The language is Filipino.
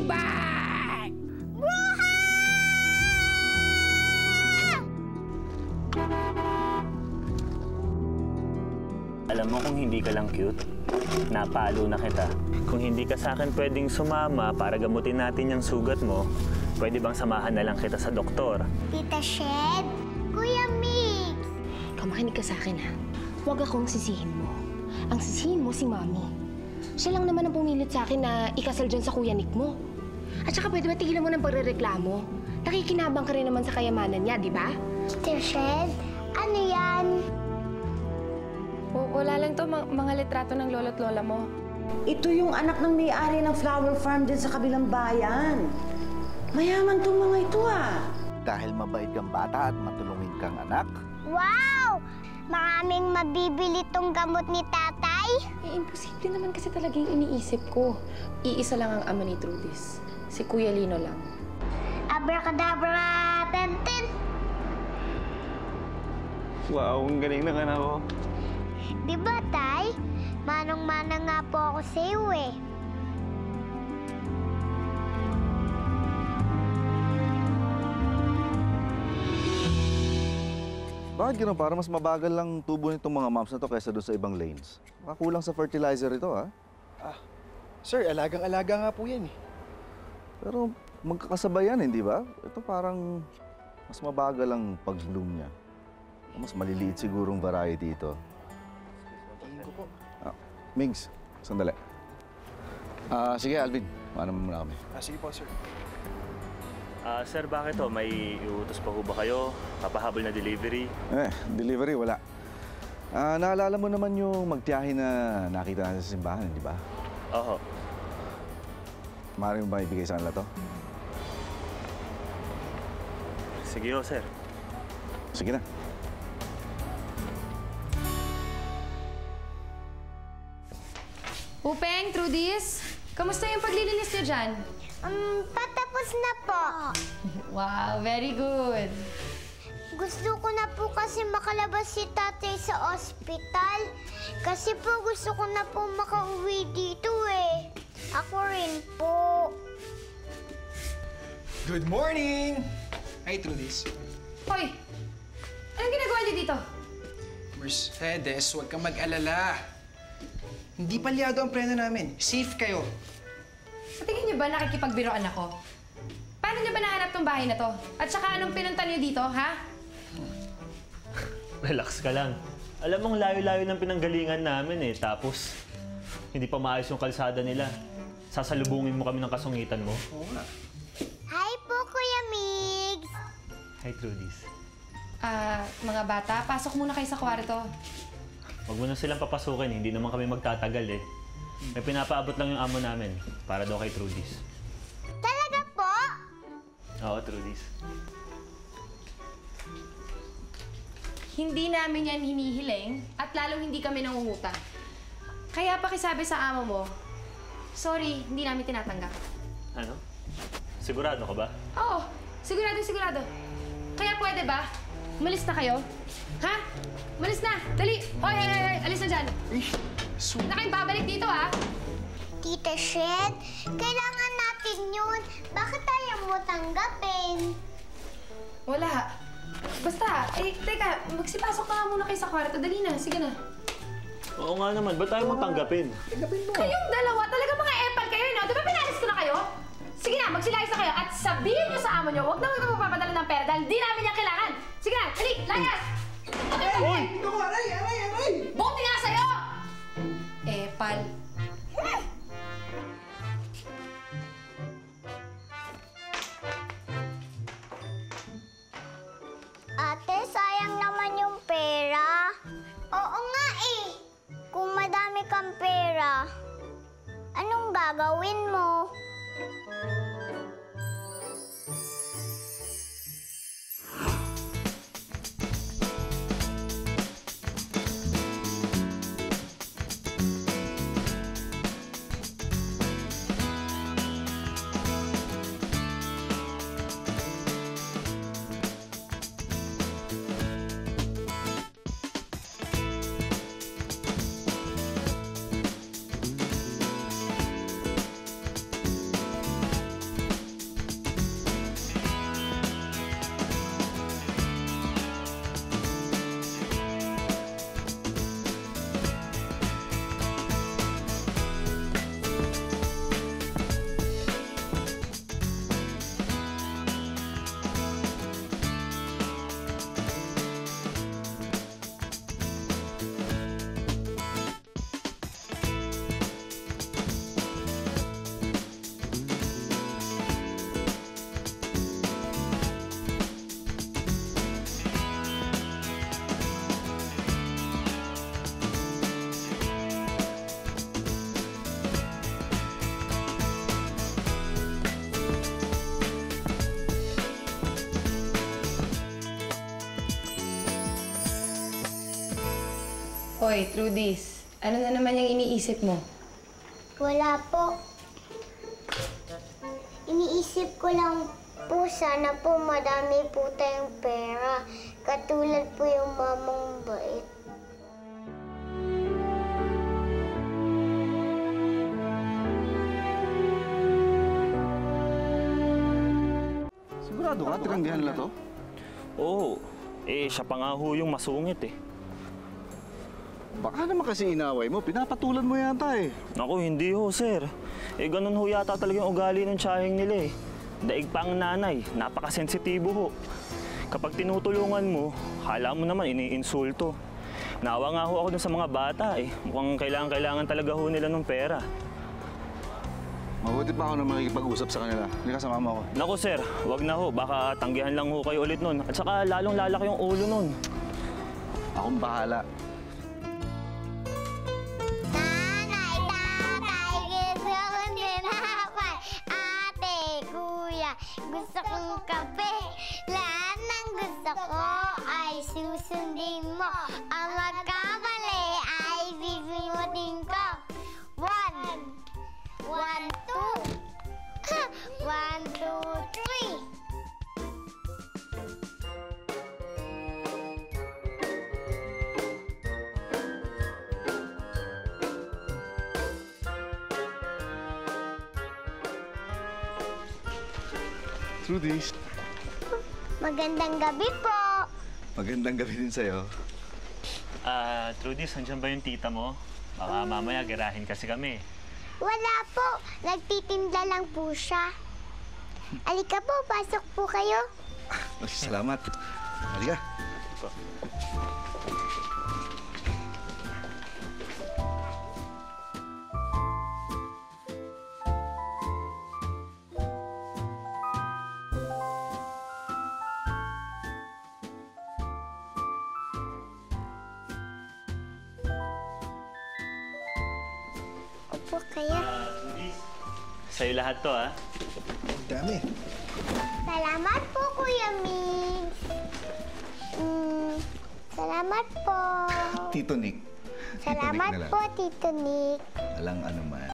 back! Alam mo kung hindi ka lang cute, napalo na kita. Kung hindi ka sa akin pwedeng sumama para gamutin natin yung sugat mo, pwede bang samahan na lang kita sa doktor? Tita Shed, Kuya Mix. Makinig ka sa akin, ha? Huwag akong sisihin mo. Ang sisihin mo si Mami. Siya lang naman ang pumilit sa akin na ikasal dyan sa Kuya Nick mo. At saka pwede ba tigilan mo ng pagrereklamo? Nakikinabang ka rin naman sa kayamanan niya, di ba? Tita Shed, ano yan? Wala lang to, mga litrato ng lolo't lola mo. Ito yung anak ng may-ari ng flower farm din sa kabilang bayan. Mayaman tong mga ito, ah. Dahil mabait kang bata at matulungin kang anak. Wow! Maraming mabibili tong gamot ni tatay. Imposible naman kasi talaga yung iniisip ko. Iisa lang ang ama ni Trudis. Si Kuya Lino lang. Abracadabra! Tenten! Wow, ang galing ng anak ko. Di ba, tay? Manong-mana nga po ako sa iyo, eh. Bakit gano'n? Para mas mabagal lang tubo nitong mga moms na to kaysa doon sa ibang lanes. Makakulang sa fertilizer ito, ha? Sir, alagang-alaga nga po yan, eh. Pero magkakasabay yan, hindi ba? Ito parang mas mabagal ang pag-bloom niya. Mas maliliit sigurong variety ito. Tingin ko po. Migs, sandali. Sige, Alvin. Paano muna kami? Sige po, sir. Sir, bakit to? May iutos pa ho ba kayo? Papahabol na delivery? Delivery, wala. Naalala mo naman yung magtiyahin na nakita natin sa simbahan, di ba? Oo. Maaari mo ba ibigay sa kanila to? Sige ho, sir. Sige na. Upeng, Trudis, kamusta yung paglilinis niyo dyan? Patapos na po. Wow, very good. Gusto ko na po kasi makalabas si tatay sa ospital. Kasi po gusto ko na po makauwi dito, eh. Ako rin po. Good morning! Hi, Trudis. Hoy, anong ginagawa niyo dito? Mercedes, huwag kang mag-alala. Hindi palyado ang preno namin. Safe kayo. Sa tingin niyo ba nakikipagbiroan ako? Paano niyo ba nahanap tong bahay na to? At saka anong pinunta niyo dito, ha? Relax ka lang. Alam mong layo-layo ng pinanggalingan namin eh. Tapos, hindi pa maayos yung kalsada nila. Sasalubungin mo kami ng kasungitan mo. Oo nga. Hi po, Kuya Migs. Hi, Trudis. Mga bata, pasok muna kayo sa kwarto. Huwag mo na silang papasukin, hindi naman kami magtatagal eh. May pinapaabot lang yung amo namin para daw kay Trudis. Talaga po? Oo, Trudis. Hindi namin yan hinihiling at lalong hindi kami nangungutang. Kaya pakisabi sa amo mo, sorry, hindi namin tinatanggap. Ano? Sigurado ka ba? Oo, sigurado. Kaya pwede ba? Umalis na kayo? Ha? Umalis na! Dali! Hoy! Alis na dyan! Huwag na kayong babalik dito, ha? Tita Shed, kailangan natin yun. Bakit tayo mo tanggapin? Wala. Basta, teka, magsipasok na nga muna kayo sa kwarto. Dali na, sige na. Oo nga naman, ba't tayo mo tanggapin? Kayong dalawa, talaga mga epal kayo, no? Di ba pinalis ko na kayo? Sige na, magsilayas na kayo at sabihin niyo sa amo niyo, huwag na magpapadala ng pera dahil di namin yan kailangan. Sige na, dali, layas! Uy! Aray! Buti nga sa'yo! Epal. Ate, sayang naman yung pera. Oo nga eh. Kung madami kang pera, anong gagawin mo? Hoy, Trudis, ano na naman yung iniisip mo? Wala po. Iniisip ko lang po, sana po madami po tayong pera. Katulad po yung mamang bait. Sigurado ka, tinanggihan nila to? Oo. Siya pa nga ho yung masungit eh. Baka naman kasi inaway mo, pinapatulan mo yata eh. Naku, hindi ho, sir. Ganun ho yata talaga yung ugali ng tsahing nila eh. Daig pa ang nanay, napakasensitibo ho. Kapag tinutulungan mo, hala mo naman iniinsulto. Nawa nga ho ako dun sa mga bata eh. Mukhang kailangan talaga ho nila ng pera. Mabuti pa ako na makikipag-usap sa kanila. Hindi ka sa mama ko. Naku, sir, wag na ho. Baka tanggihan lang ho kayo ulit nun. At saka lalong lalaki yung ulo nun. Akong bahala. Nanay, tatay, gusto kong tinapay. Ate, kuya, gusto kong kape. Lahat ng gusto ko ay susundin mo. Ang magkamali ay sisunodin ko. 1, 2, 1, 2, 3. Trudis, Magandang gabi po. magandang gabi din sa'yo. Trudis, andyan ba yung tita mo? Baka mamaya girahin kasi kami. Wala po. Nagtitinda lang po siya. Alika po, pasok po kayo. Salamat. Halika. Opo kayo. Sa'yo lahat to, ha? Dami. Salamat po, Kuya Migs. Salamat po. Tito Nick. Salamat po, Tito Nick. Walang anuman.